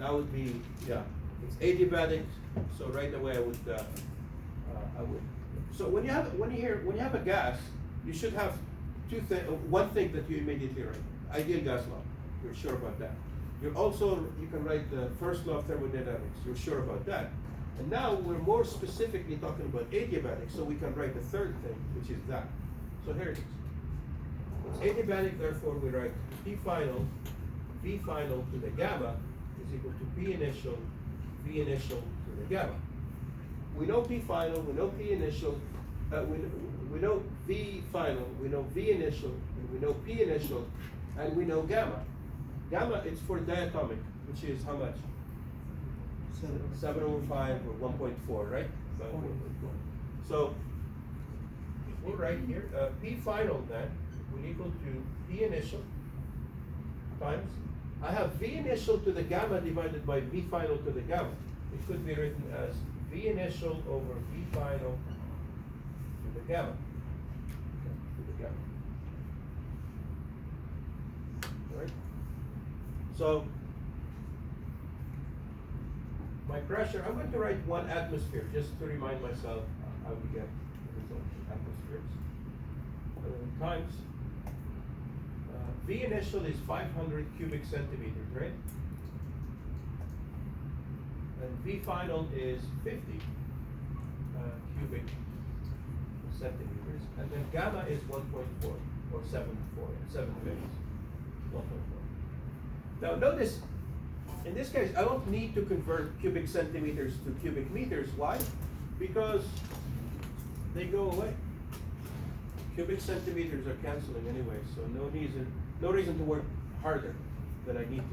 that would be, yeah, it's adiabatic. So right away I would. So when you have a gas, you should have one thing that you immediately write: ideal gas law. You're sure about that. You can write the first law of thermodynamics. You're sure about that. And now we're more specifically talking about adiabatic, so we can write the third thing, which is that. So here it is. It's adiabatic, therefore we write P final, V final to the gamma is equal to P initial, V initial to the gamma. We know P final, we know P initial, we know V final, we know V initial, and we know P initial, and we know gamma. Gamma is for diatomic, which is how much? 705 or 1.4, right? So we'll write here, P final then will equal to P initial times, I have V initial to the gamma divided by V final to the gamma. It could be written as V initial over V final to the gamma. All right? So my pressure, I'm going to write 1 atmosphere just to remind myself how we get the result of atmospheres. Times V initial is 500 cubic centimeters, right? And V final is 50 cubic centimeters. And then gamma is 1.4 or 7 fifths. 1.4. Now notice, in this case, I don't need to convert cubic centimeters to cubic meters. Why? Because they go away. Cubic centimeters are canceling anyway, so no reason to work harder than I need to.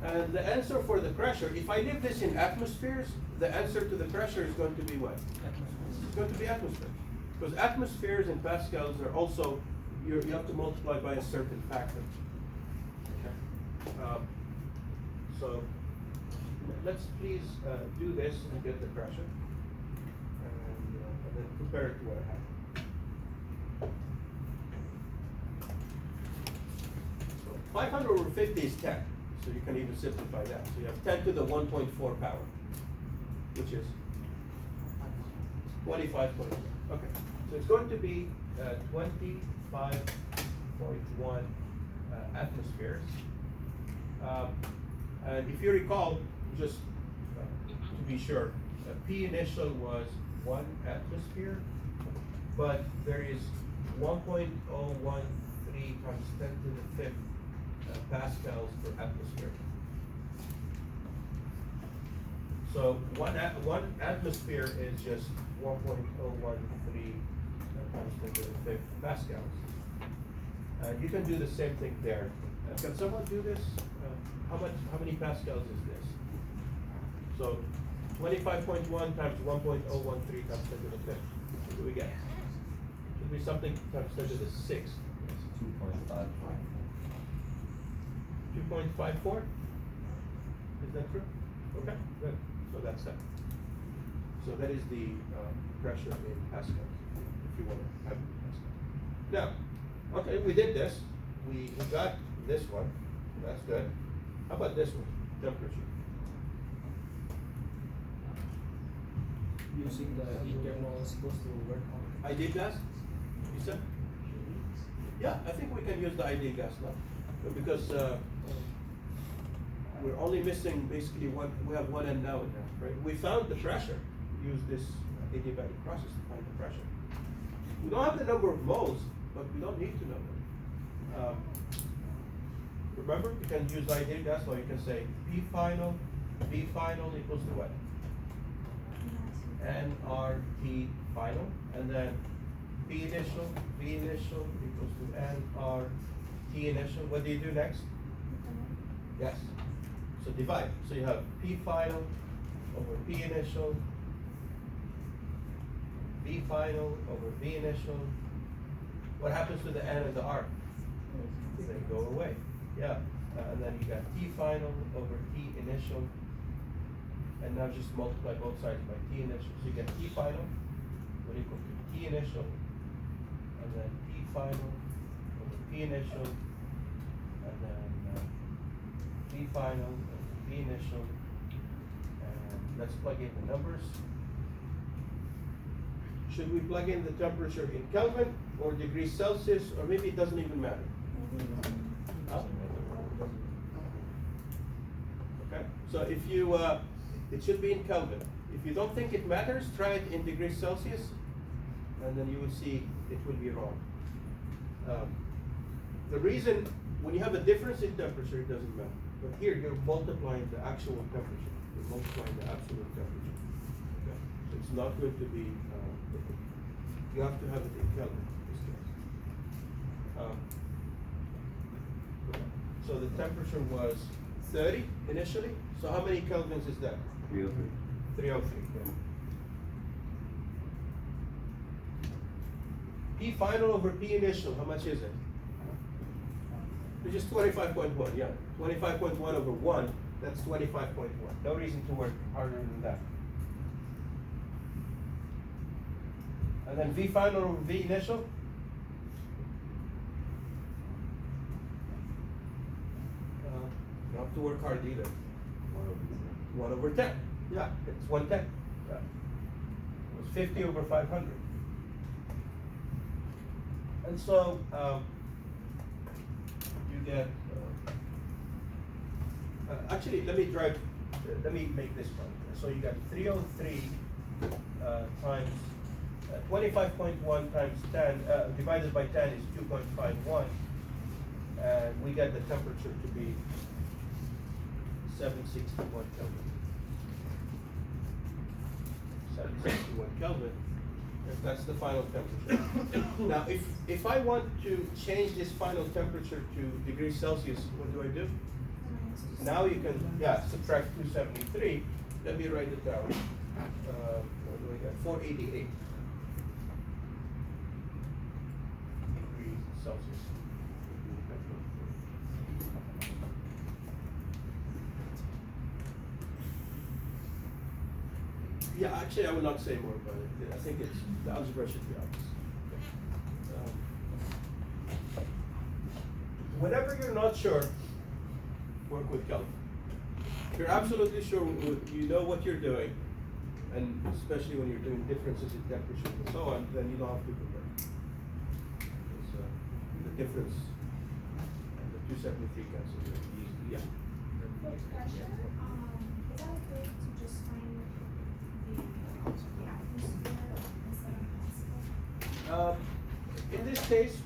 And the answer for the pressure, if I leave this in atmospheres, the answer to the pressure is going to be what? It's going to be atmospheres. Because atmospheres in pascals are also, you have to multiply by a certain factor. Okay. So let's please do this and get the pressure. And then compare it to what I have. 500 over 50 is 10, so you can even simplify that. So you have 10 to the 1.4 power, which is 25.1. Okay, so it's going to be 25.1 atmospheres. And if you recall, just to be sure, P initial was 1 atmosphere, but there is 1.013 times 10 to the 5th pascals per atmosphere. So one atmosphere is just 1.013 times 10 to the 5th pascals. You can do the same thing there. Can someone do this? How many pascals is this? So 25.1 times 1.013 times 10 to the 5th. What do we get? Should be something times 10 to the 6th. 2.55. 2.54? Is that true? Okay, good. So that's that. So that is the pressure in pascals, if you want to have it in pascals. Now, okay, we did this. We got this one. That's good. How about this one? Temperature. Using the internal is supposed to work on. Ideal gas? You said? Yeah, I think we can use the ideal gas now. Because we're only missing basically one, we have one end now, right? We found the pressure. Use this adiabatic process to find the pressure. We don't have the number of moles, but we don't need to know them. Remember, you can use ideal gas law. You can say P final, V final equals to what? nRT final, and then P initial, V initial equals to nRT initial. What do you do next? Yes. So divide. So you have P final over P initial, V final over V initial. What happens to the N and the R? They go away. Yeah. And then you got T final over T initial. And now just multiply both sides by T initial. So you get T final will equal to T initial, and then T final over P initial, and then P final, V initial, and let's plug in the numbers. Should we plug in the temperature in Kelvin or degrees Celsius, or maybe it doesn't even matter? Huh? Okay, so if you, it should be in Kelvin. If you don't think it matters, try it in degrees Celsius, and then you will see it will be wrong. The reason, when you have a difference in temperature, it doesn't matter. But here, you're multiplying the actual temperature. You're multiplying the absolute temperature. Okay? So it's not going to be, you have to have it in Kelvin in this case. So the temperature was 30 initially. So how many kelvins is that? 303. 303. Yeah. P final over P initial, how much is it? Which is 25.1, yeah. 25.1 over 1, that's 25.1. No reason to work harder than that. And then V final over V initial? You don't have to work hard either. 1 over 10. Yeah, it's 1/10. Yeah. It was 50 over 500. And so you get, actually, let me make this one. So you got 303 times 25.1 times 10 divided by 10 is 2.51, and we get the temperature to be 761 Kelvin. 761 Kelvin. That's the final temperature. Now, if I want to change this final temperature to degrees Celsius, what do I do? Now you can, subtract 273. Let me write it down. What do I get? 488 degrees Celsius. Yeah, actually, I will not say more about it. I think the algebra should be obvious. Whenever you're not sure, work with Kelvin. If you're absolutely sure, you know what you're doing, and especially when you're doing differences in temperature and so on, then you don't have to compare. Because the difference and the 273 cancel easily. Yeah. With pressure, is that okay to just find the atmosphere instead of Pascal? In this case,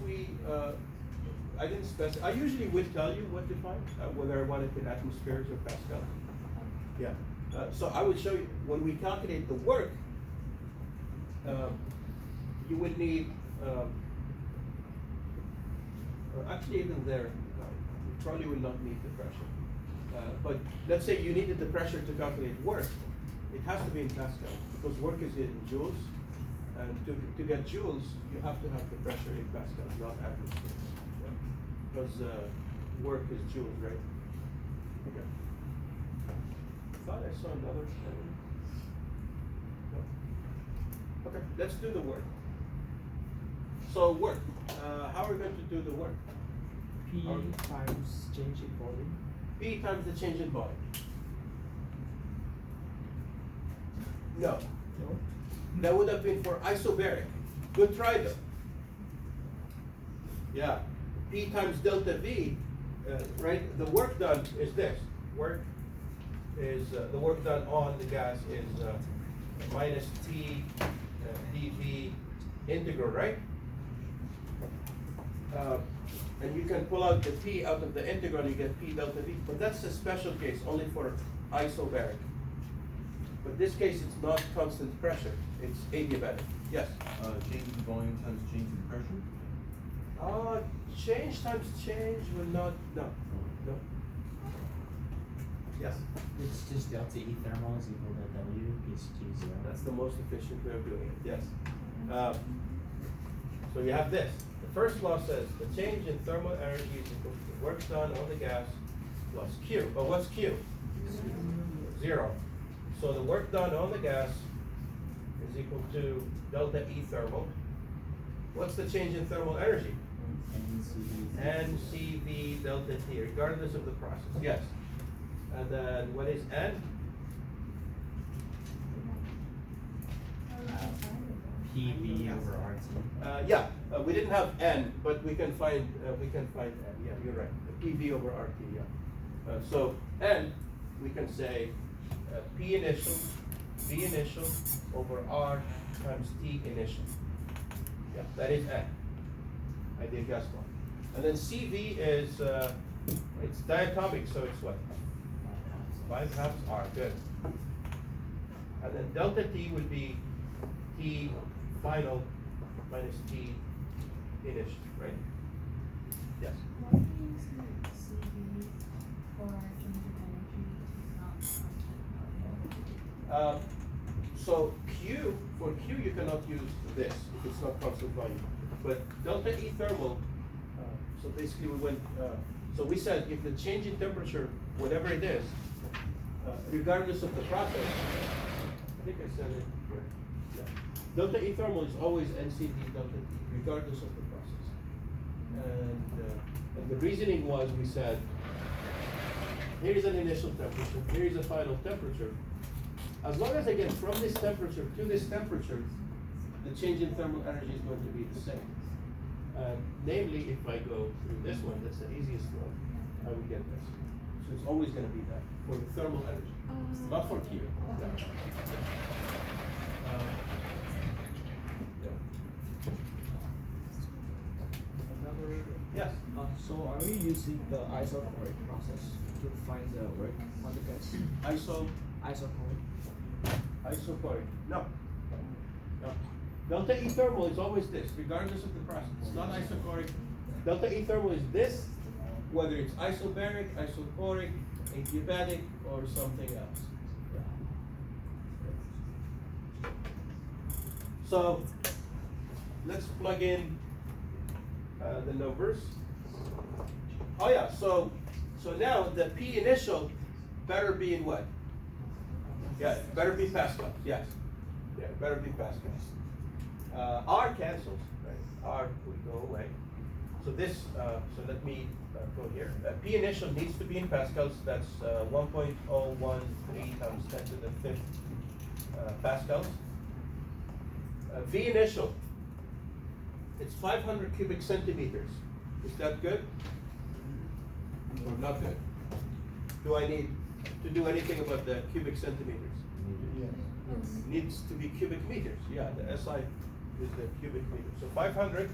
I didn't specify. I usually will tell you what to find, whether I want it in atmospheres or Pascal. Yeah. So I will show you, when we calculate the work, you would need, actually even there, you probably will not need the pressure. But let's say you needed the pressure to calculate work, it has to be in Pascal, because work is in joules, and to get joules, you have to have the pressure in Pascal, not atmosphere. Because work is joules, right? Okay. I thought I saw another thing. No. Okay, let's do the work. So work, how are we going to do the work? P times change in volume. P times the change in volume. No. No? That would have been for isobaric. Good try though. Yeah. P times delta V, right? The work done is this. Work is, the work done on the gas is minus T dV integral, right? And you can pull out the P out of the integral, you get P delta V. But that's a special case, only for isobaric. But this case, it's not constant pressure, it's adiabatic. Yes? Change in volume times change in pressure? Change times change will not, no. Yes? It's just delta E thermal is equal to W is T0. That's the most efficient way of doing it, yes. So you have this. The first law says the change in thermal energy is equal to the work done on the gas plus Q. But what's Q? 0. So the work done on the gas is equal to delta E thermal. What's the change in thermal energy? NCV. NCV delta T, regardless of the process. Yes? And then what is N? PV over RT. Yeah, we didn't have N, but we can find N. Yeah, you're right. PV over RT. Yeah. So N, we can say P initial, V initial over R times T initial. Yeah, that is N. Ideal gas law. And then CV is it's diatomic, so it's what? 5 halves R. Good. And then delta T would be T final minus T initial, right? Yes. Why do you use the CV for kinetic energy, not So for Q you cannot use this if it's not constant volume. But delta E thermal, so basically we went, so we said if the change in temperature, whatever it is, regardless of the process, I think I said it here. Yeah. Delta E thermal is always NCV delta T, regardless of the process. And the reasoning was we said, here is an initial temperature, here is a final temperature. As long as I get from this temperature to this temperature, the change in thermal energy is going to be the same. Namely, if I go through this one, that's the easiest one, I would get this. So it's always going to be that for the thermal energy, not for Q. Yeah. Another. Yes. So are we using the isochloric process to find the work on the gas? Isochloric. Isochoric. No. No. Delta E thermal is always this, regardless of the process. It's not isochoric. Delta E thermal is this, whether it's isobaric, isochoric, adiabatic, or something else. So let's plug in the numbers. Oh yeah, so now the P initial better be in what? Yeah, better be Pascals, yes. Yeah, better be Pascals. R cancels, right? R would go away. So this, so let me go here. P initial needs to be in Pascals. That's 1.013 times 10 to the 5th Pascals. V initial, it's 500 cubic centimeters. Is that good? Or not good? Do I need to do anything about the cubic centimeters? Needs to be cubic meters. Yeah, the SI is the cubic meter. So 500.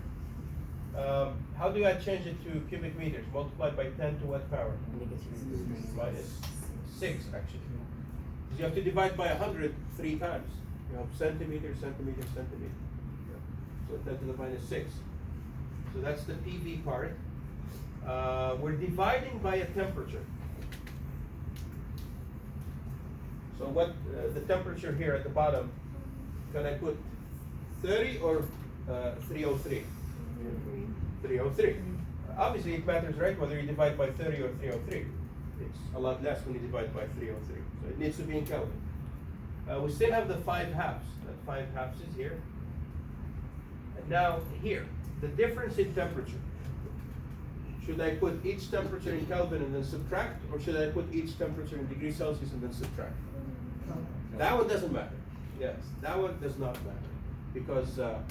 How do I change it to cubic meters? Multiplied by 10 to what power? Minus 6, actually. Because you have to divide by 100 3 times. You have centimeter, centimeter, centimeter. So 10 to the minus 6. So that's the PV part. We're dividing by a temperature. So what the temperature here at the bottom, can I put 30 or 303? 303. Obviously it matters, right, whether you divide by 30 or 303. It's a lot less when you divide by 303. So it needs to be in Kelvin. We still have the 5 halves. That 5 halves is here. And now here, the difference in temperature. Should I put each temperature in Kelvin and then subtract, or should I put each temperature in degrees Celsius and then subtract? That one doesn't matter. Yes, that one does not matter, because the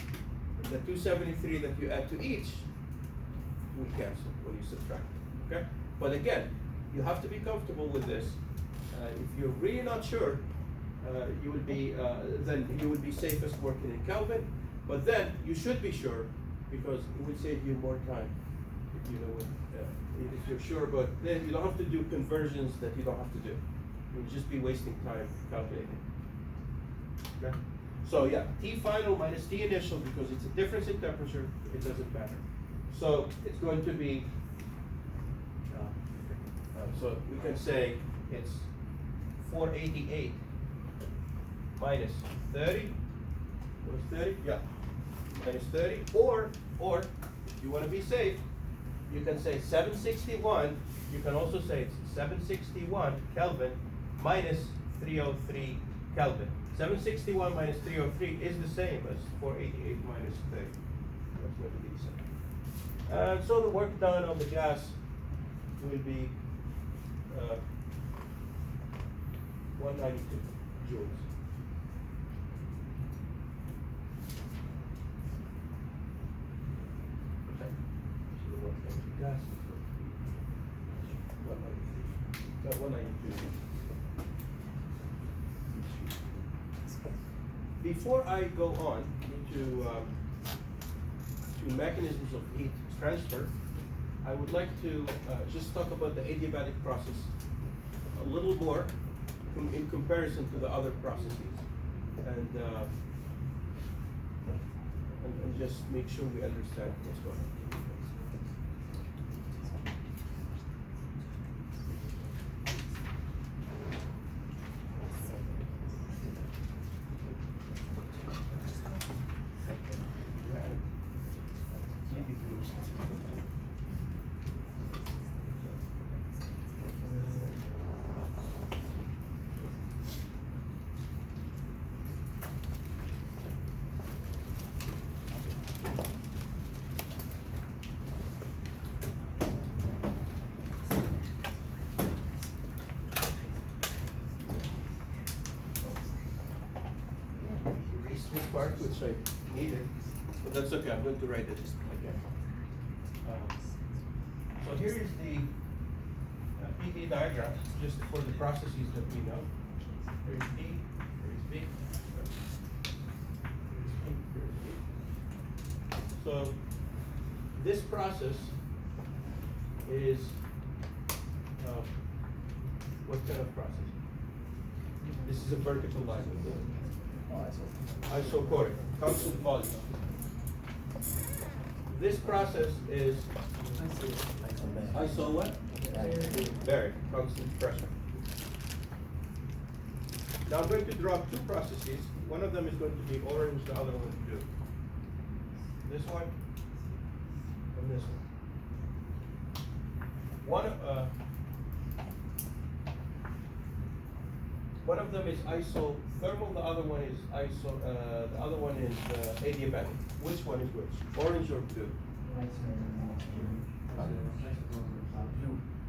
273 that you add to each will cancel when you subtract. Okay, but again, you have to be comfortable with this. If you're really not sure, you will be then you would be safest working in Kelvin. But then you should be sure, because it will save you more time if you know what, if you're sure. But then you don't have to do conversions that you don't have to do. You'll just be wasting time calculating. Okay? So yeah, T final minus T initial, because it's a difference in temperature, it doesn't matter. So it's going to be, so we can say it's 488 minus 30. What is 30? Yeah, minus 30. Or if you want to be safe, you can say 761. You can also say it's 761 Kelvin minus 303 Kelvin. 761 minus 303 is the same as 488 minus 30. That's going to be the same. So the work done on the gas will be 192 joules. Okay. So what kind of gas is going to be 192. Before I go on to mechanisms of heat transfer, I would like to just talk about the adiabatic process a little more in comparison to the other processes, and just make sure we understand what's going on. This part, which I needed, but that's okay, I'm going to write it again. So here is the PT diagram, just for the processes that we know. Here is P, here is B, here is B. So this process is, what kind of process? This is a vertical line. Isochoric, constant volume. This process is iso what? Baric, constant pressure. Now I'm going to draw two processes. One of them is going to be orange, the other one is blue. This one and this one. One of them is isothermal, the other one is adiabatic. Which one is which? Orange or blue?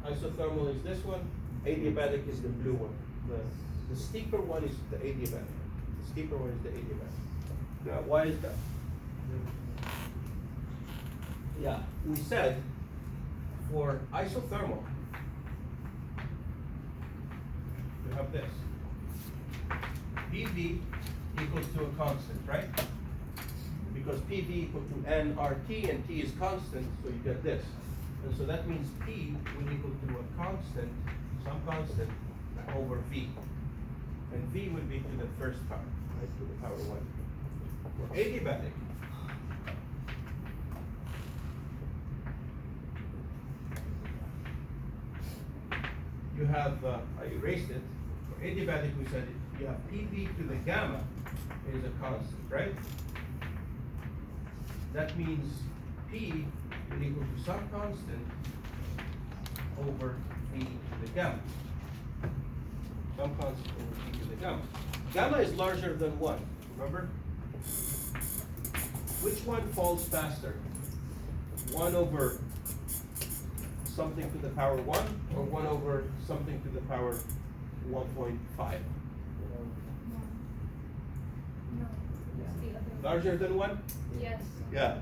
Isothermal is this one, adiabatic is the blue one. The steeper one is the adiabatic. The steeper one is the adiabatic. Now, why is that? Yeah, we said for isothermal, you have this. PV equals to a constant, right? Because PV equal to nRT and T is constant, so you get this. And so that means P will equal to a constant, some constant, over V. And V would be to the first power, right, to the power 1. For adiabatic, you have, I erased it. For adiabatic, we said you have PV to the gamma is a constant, right? That means P will equal to some constant over V to the gamma. Some constant over V to the gamma. Gamma is larger than 1, remember? Which one falls faster? 1 over something to the power 1 or 1 over something to the power 1.5? No, it's the other one. Larger than 1? Yes. Yeah,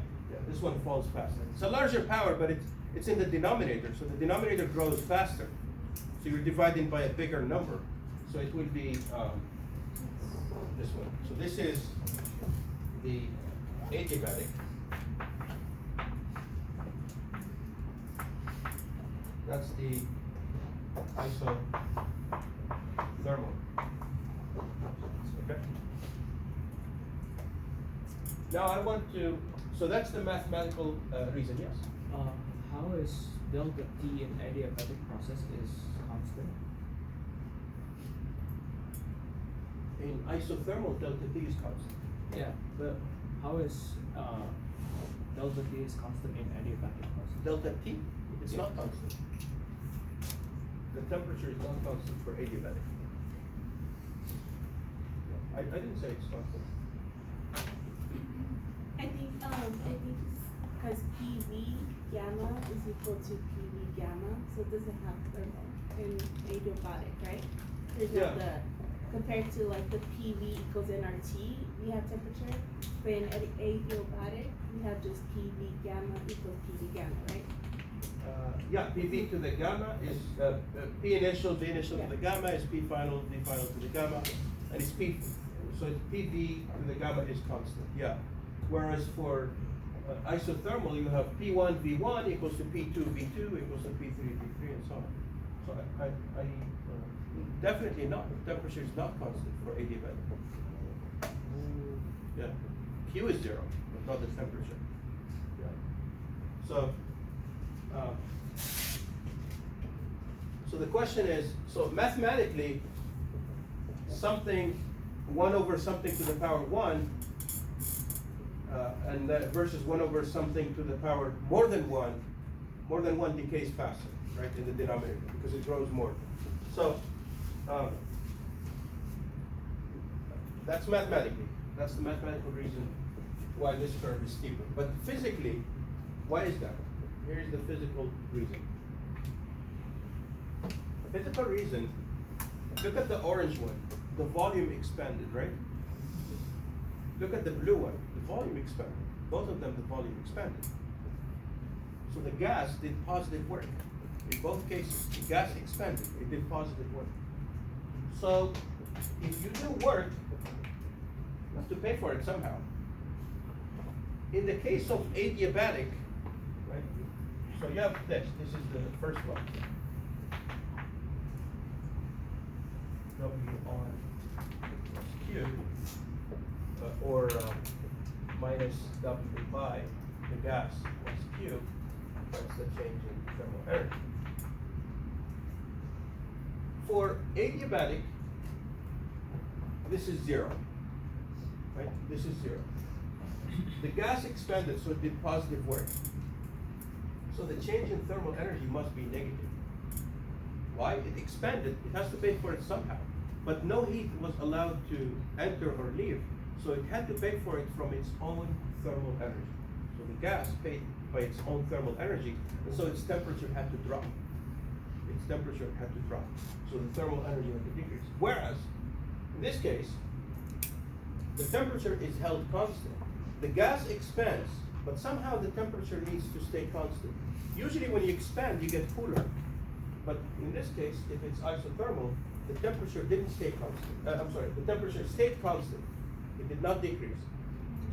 this one falls faster. It's a larger power, but it's in the denominator, so the denominator grows faster. So you're dividing by a bigger number. So it would be this one. So this is the adiabatic. That's the isothermal. Okay? Now I want to, so that's the mathematical reason, yes? How is delta T in adiabatic process is constant? In isothermal, delta T is constant. Yeah, but how is delta T is constant in adiabatic process? Delta T, it's not constant. The temperature is not constant for adiabatic. I didn't say it's constant. I think because PV gamma is equal to PV gamma, so it doesn't have thermal in adiabatic, right? There's Yeah. not the compared to like the PV equals nRT, we have temperature. But in adiabatic, we have just PV gamma equals PV gamma, right? Yeah, PV to the gamma is P initial, V initial to the gamma is P final, V final to the gamma, and it's P. So it's PV to the gamma is constant. Yeah. Whereas for isothermal, you have P1 V1 equals to P2 V2 equals to P3 V3 and so on. So I definitely not. The temperature is not constant for adiabatic. Yeah. Q is 0, but not the temperature. Yeah. So. So the question is, so mathematically, something 1 over something to the power 1, and that versus 1 over something to the power more than 1 decays faster, right, in the denominator, because it grows more. So that's mathematically. That's the mathematical reason why this curve is steeper. But physically, why is that? Here's the physical reason. The physical reason, look at the orange one, the volume expanded, right? Look at the blue one, the volume expanded. Both of them, the volume expanded. So the gas did positive work. In both cases, the gas expanded, it did positive work. So if you do work, you have to pay for it somehow. In the case of adiabatic, right? So you have this is the first one. W on Q, or minus W by the gas plus Q, that's the change in thermal energy. For adiabatic, this is 0, right? This is 0. The gas expanded, so it did positive work. So the change in thermal energy must be negative. Why? It expanded, it has to pay for it somehow. But no heat was allowed to enter or leave, so it had to pay for it from its own thermal energy. So the gas paid by its own thermal energy, and so its temperature had to drop. Its temperature had to drop. So the thermal energy had to decrease. Whereas, in this case, the temperature is held constant. The gas expands, but somehow the temperature needs to stay constant. Usually when you expand, you get cooler. But in this case, if it's isothermal, the temperature didn't stay constant. The temperature stayed constant. It did not decrease.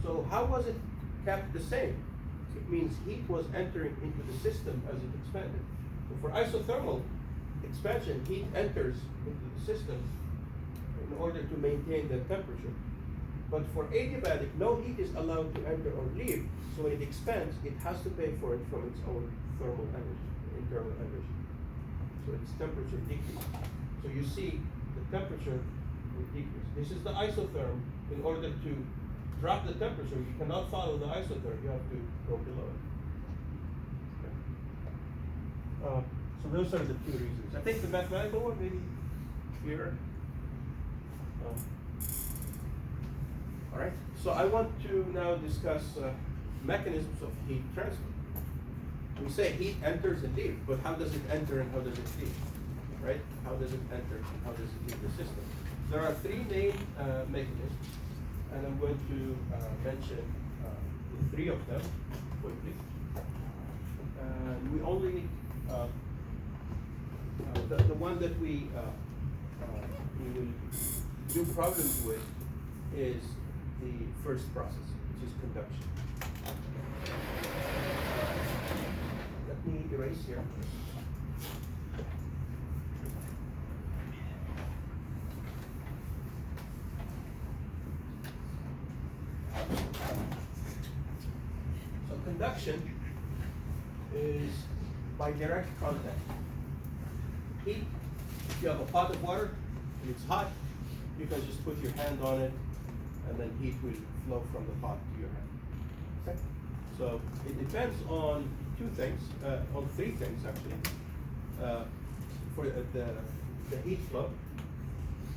So how was it kept the same? It means heat was entering into the system as it expanded. So for isothermal expansion, heat enters into the system in order to maintain the temperature. But for adiabatic, no heat is allowed to enter or leave. So when it expands, it has to pay for it from its own thermal energy, internal energy. So its temperature decreases. So you see the temperature will decrease. This is the isotherm. In order to drop the temperature, you cannot follow the isotherm. You have to go below it. Okay. So those are the two reasons. I think the mathematical one maybe here. All right. So I want to now discuss mechanisms of heat transfer. We say heat enters and leaves, but how does it enter and how does it leave? Right? How does it enter and how does it leave the system? There are three main mechanisms, and I'm going to mention three of them quickly. We only the one that we will do problems with is the first process, which is conduction. Let me erase here. So conduction is by direct contact. Heat, if you have a pot of water and it's hot, you can just put your hand on it and then heat will flow from the pot to your hand. Okay? So it depends on two things, on three things actually, for the heat flow.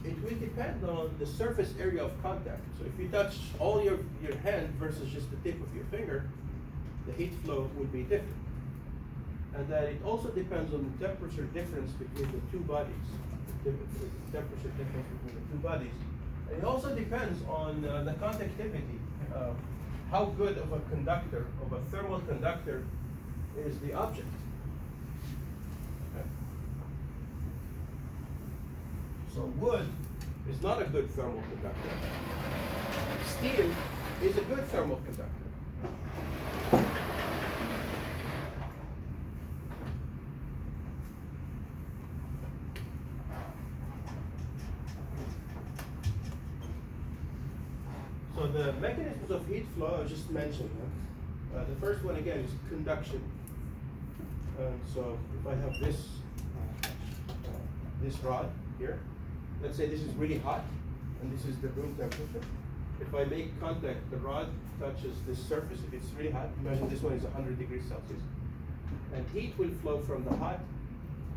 It will depend on the surface area of contact. So if you touch all your hand versus just the tip of your finger, the heat flow will be different. And then it also depends on the temperature difference between the two bodies. The temperature difference between the two bodies. And it also depends on the conductivity. How good of a conductor, of a thermal conductor, is the object. Okay. So wood is not a good thermal conductor. Steel is a good thermal conductor. So the mechanisms of heat flow I just mentioned. The first one again is conduction. So if I have this rod here, let's say this is really hot, and this is the room temperature. If I make contact, the rod touches this surface. If it's really hot, imagine this one is 100 degrees Celsius, and heat will flow from the hot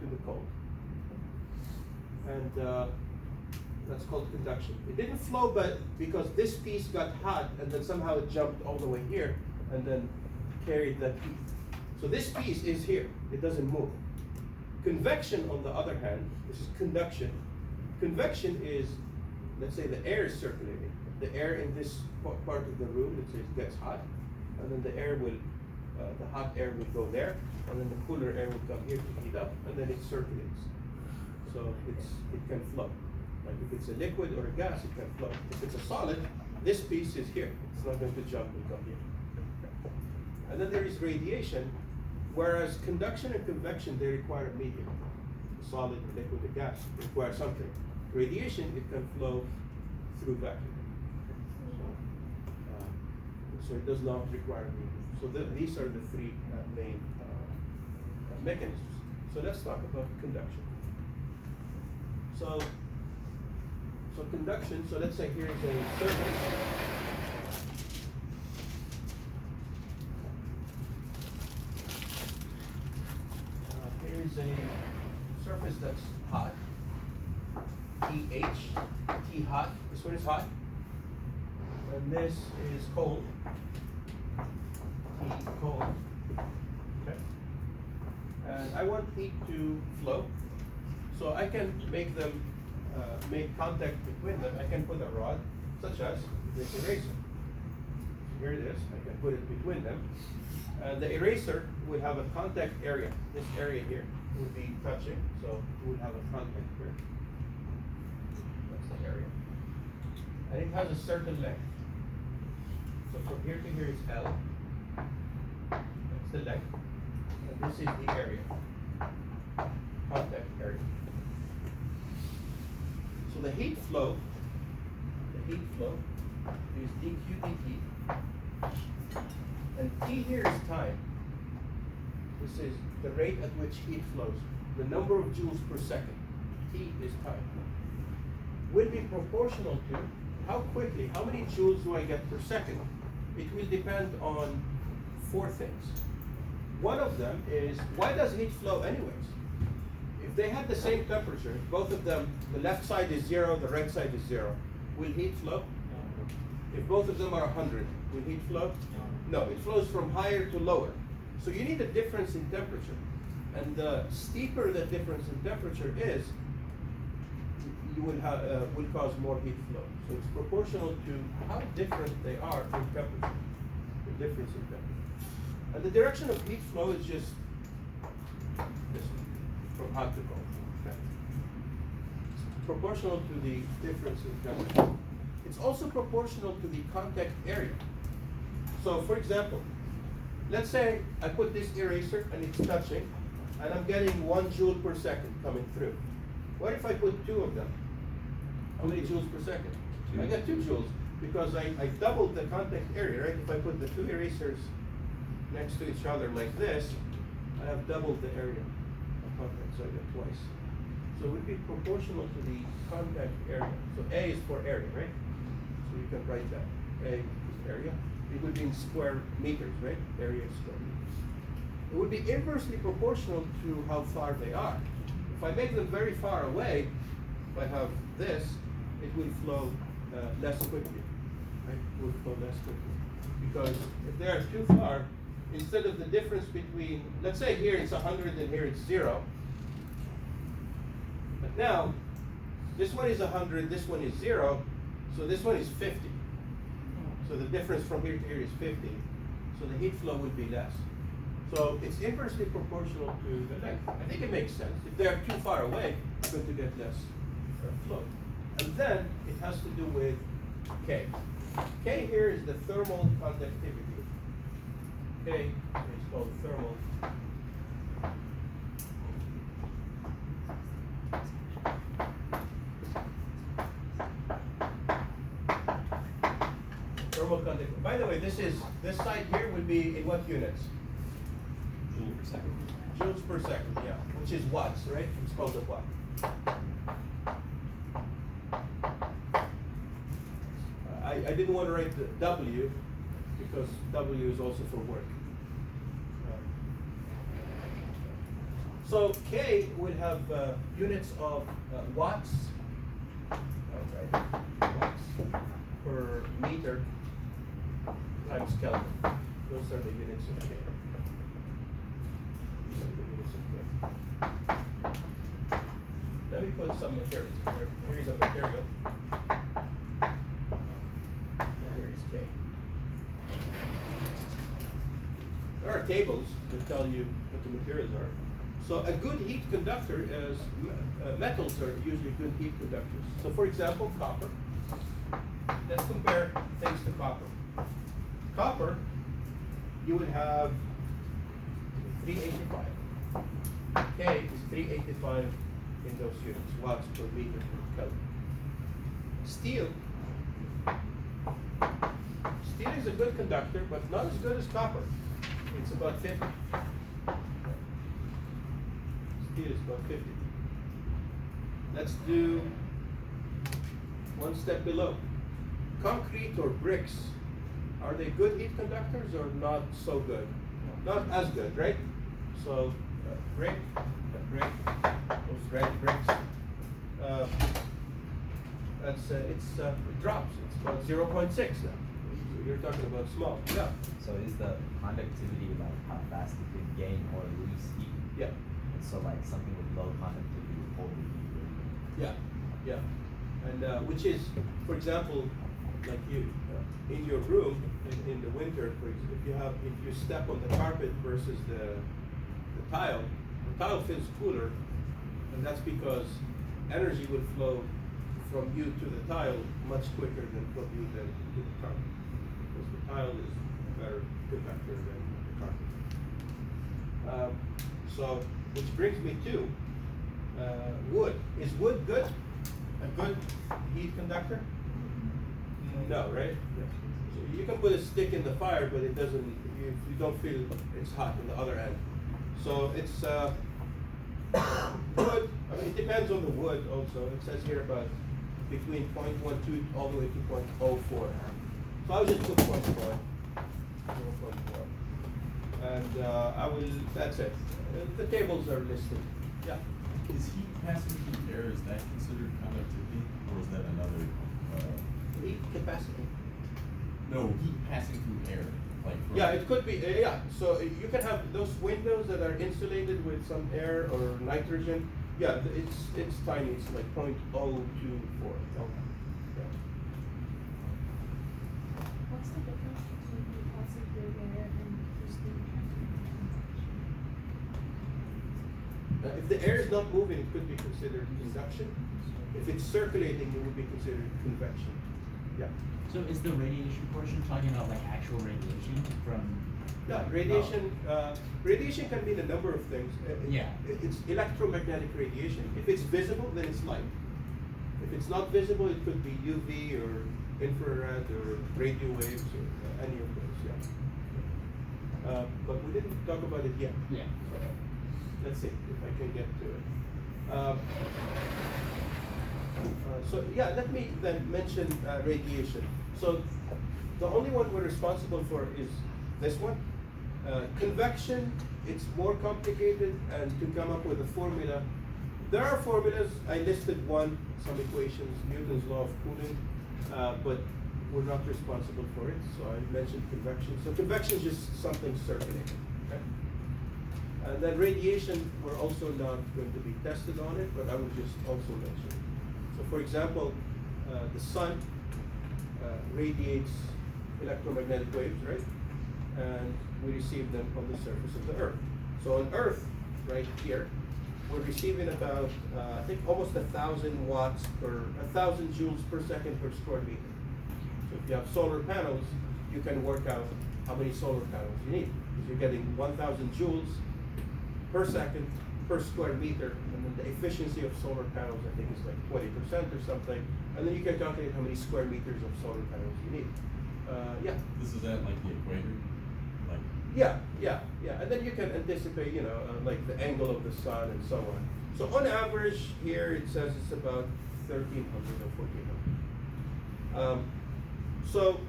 to the cold, and that's called conduction. It didn't flow, but because this piece got hot, and then somehow it jumped all the way here, and then carried that heat. So this piece is here, it doesn't move. Convection, on the other hand, this is conduction. Convection is, let's say the air is circulating. The air in this part of the room, let's say it gets hot, and then the air will, the hot air will go there, and then the cooler air will come here to heat up, and then it circulates. So it can flow. Like if it's a liquid or a gas, it can flow. If it's a solid, this piece is here. It's not going to jump and come here. And then there is radiation, whereas conduction and convection, they require a medium. A solid, a liquid, a gas require something. Radiation, it can flow through vacuum. So it does not require a medium. So these are the three main mechanisms. So let's talk about conduction. So conduction, so let's say here is a surface. Here is a surface that's hot. TH, T hot. This one is hot. And this is cold. T cold. Okay. And I want heat to flow. So I can make them make contact between them. I can put a rod, such as this eraser. Here it is. I can put it between them. The eraser would have a contact area. This area here would be touching, so it would have a contact here. That's the area. And it has a certain length. So from here to here is L. That's the length. And this is the area. Contact area. So the heat flow is dq dt, and T here is time. This is the rate at which heat flows, the number of joules per second. T is time. Will be proportional to how quickly, how many joules do I get per second? It will depend on four things. One of them is, why does heat flow anyways? If they had the same temperature, both of them, the left side is 0, the right side is 0, will heat flow? If both of them are 100, will heat flow? No, it flows from higher to lower. So you need a difference in temperature. And the steeper the difference in temperature is, you will cause more heat flow. So it's proportional to how different they are in temperature, the difference in temperature. And the direction of heat flow is just this one. From hot to cold. Okay. It's proportional to the difference in temperature. It's also proportional to the contact area. So for example, let's say I put this eraser and it's touching, and I'm getting 1 joule per second coming through. What if I put 2 of them? How many joules per second? I get 2 joules because I doubled the contact area, right? If I put the 2 erasers next to each other like this, I have doubled the area. Contact, so I get twice. So it would be proportional to the contact area. So A is for area, right? So you can write that. A is area. It would be in square meters, right? Area is square meters. It would be inversely proportional to how far they are. If I make them very far away, if I have this, it will flow less quickly, right? It will flow less quickly. Because if they are too far, instead of the difference between, let's say here it's 100 and here it's 0. But now, this one is 100, this one is 0, so this one is 50. So the difference from here to here is 50. So the heat flow would be less. So it's inversely proportional to the length. I think it makes sense. If they're too far away, you're going to get less flow. And then it has to do with K. K here is the thermal conductivity. K is called thermal. Thermal conductivity. By the way, this side here would be in what units? Joule per second. Joules per second, yeah, which is watts, right? It's called a watt. I didn't want to write the W because W is also for work. So K would have units of watts, watts per meter times Kelvin. Those are the units of K. These are the units of K. Let me put some materials here. Here's a material. There are tables that tell you what the materials are. So a good heat conductor is, metals are usually good heat conductors. So for example, copper. Let's compare things to copper. Copper, you would have 385. K is 385 in those units, watts per meter per Kelvin. Steel is a good conductor, but not as good as copper. It's about 50. Steel is about 50. Let's do one step below. Concrete or bricks, are they good heat conductors or not so good? Not as good, right? So brick, those red bricks, it drops. It's about 0.6 now. You're talking about small. Yeah. So is the conductivity like how fast it can gain or lose heat? Yeah. And so like something with low conductivity would hold the heat really good. Yeah. And which is, for example, like you in your room in the winter, if you step on the carpet versus the tile feels cooler, and that's because energy would flow from you to the tile much quicker than from you to the carpet. Because the tile is a better conductor than the carpet. So, which brings me to wood. Is wood good? A good heat conductor? No, right? So you can put a stick in the fire, but it doesn't. You don't feel it's hot on the other end. So it's wood. I mean, it depends on the wood also. It says here about between 0.12 all the way to 0.04. So I'll just put 0.4. And I will. That's it. The tables are listed. Yeah. Is heat passing through air, is that considered conductivity, or is that another? Heat capacity. No, heat passing through air, like. Yeah, it could be. Yeah. So you can have those windows that are insulated with some air or nitrogen. Yeah, it's tiny. It's like 0.024. Yeah. What's the difference between heat passing through air and steam transfer? If the air is not moving, it could be considered conduction. If it's circulating, it would be considered convection. Yeah. So is the radiation portion talking about like actual radiation from? Yeah, radiation. Radiation can mean a number of things. Yeah. It's electromagnetic radiation. If it's visible, then it's light. If it's not visible, it could be UV or infrared or radio waves or any of those. Yeah. But we didn't talk about it yet. Yeah. Let's see if I can get to it. So yeah, let me then mention radiation. So the only one we're responsible for is this one. Convection, it's more complicated, and to come up with a formula, there are formulas. I listed one, some equations, Newton's law of cooling, but we're not responsible for it. So I mentioned convection. So convection is just something circulating. Okay? And then radiation, we're also not going to be tested on it, but I will just also mention it. So for example, the sun radiates electromagnetic waves, right? And we receive them on the surface of the Earth. So on Earth, right here, we're receiving about, I think almost 1,000 watts per, 1,000 joules per second per square meter. So if you have solar panels, you can work out how many solar panels you need. Because you're getting 1,000 joules per second per square meter, and then the efficiency of solar panels, I think, is like 20% or something. And then you can calculate how many square meters of solar panels you need. Yeah. This is at like the equator, like. Yeah. And then you can anticipate, like the angle of the sun and so on. So on average, here it says it's about 1,300 or 1,400. So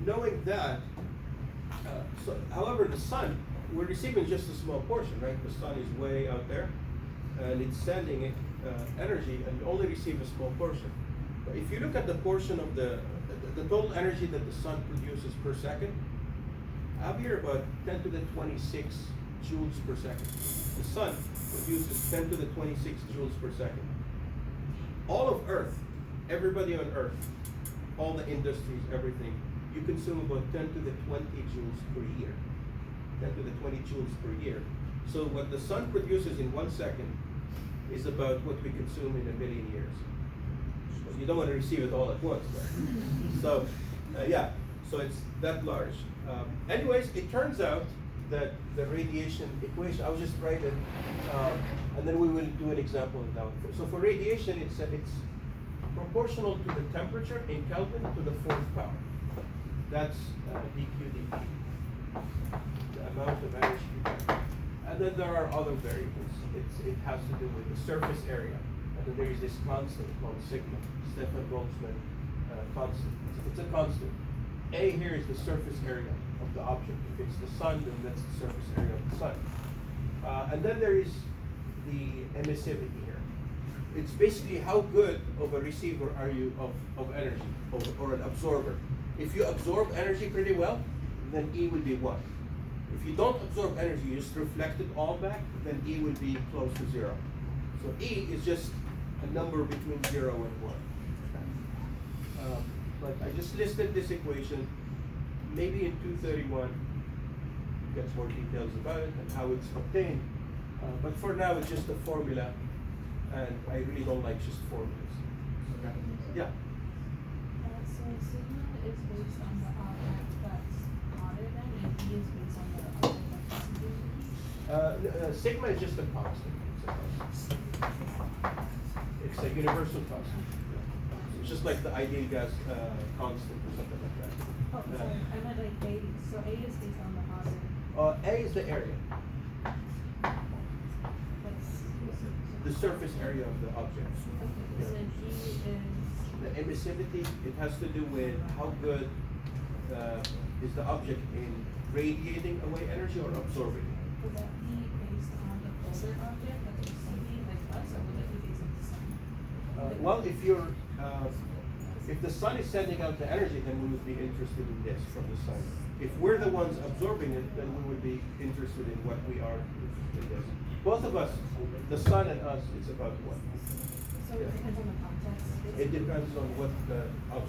knowing that, however, the sun, we're receiving just a small portion, right? The sun is way out there, and it's sending it energy, and you only receive a small portion. But if you look at the portion of the total energy that the sun produces per second, out here about 10 to the 26 joules per second. The sun produces 10 to the 26 joules per second. All of Earth, everybody on Earth, all the industries, everything, you consume about 10 to the 20 joules per year. 10 to the 20 joules per year. So what the sun produces in 1 second is about what we consume in a million years. So you don't want to receive it all at once, right? So, yeah, so it's that large. Anyways, it turns out that the radiation equation, I'll just write it, and then we will do an example of that. So for radiation, it's proportional to the temperature in Kelvin to the 4th power. That's dQ dt, the amount of energy you get. And then there are other variables. It has to do with the surface area. And then there is this constant called sigma, Stefan Boltzmann constant. It's a constant. A here is the surface area of the object. If it's the sun, then that's the surface area of the sun. And then there is the emissivity here. It's basically how good of a receiver are you of energy, or an absorber. If you absorb energy pretty well, then E would be 1. If you don't absorb energy, you just reflect it all back, then E would be close to 0. So E is just a number between 0 and 1. But I just listed this equation. Maybe in 231 gets more details about it and how it's obtained. But for now, it's just a formula, and I really don't like just formulas. Okay. Yeah. So sigma is based on the object that's hotter than, and E is based on the object that's heated. Sigma is just a constant. It's a universal constant. It's just like the ideal gas constant or something like that. Oh, sorry, I meant like A. So A is based on the hotter. A is the area, the surface area of the object. Okay, so then E is. The emissivity, it has to do with how good is the object in radiating away energy or absorbing it. Would that be based on the colder object, like the receiving, like us, or would that be based on the sun? Well, if the sun is sending out the energy, then we would be interested in this from the sun. If we're the ones absorbing it, then we would be interested in what we are in this. Both of us, the sun and us, it's about 1. So it depends on the context. It depends on what the object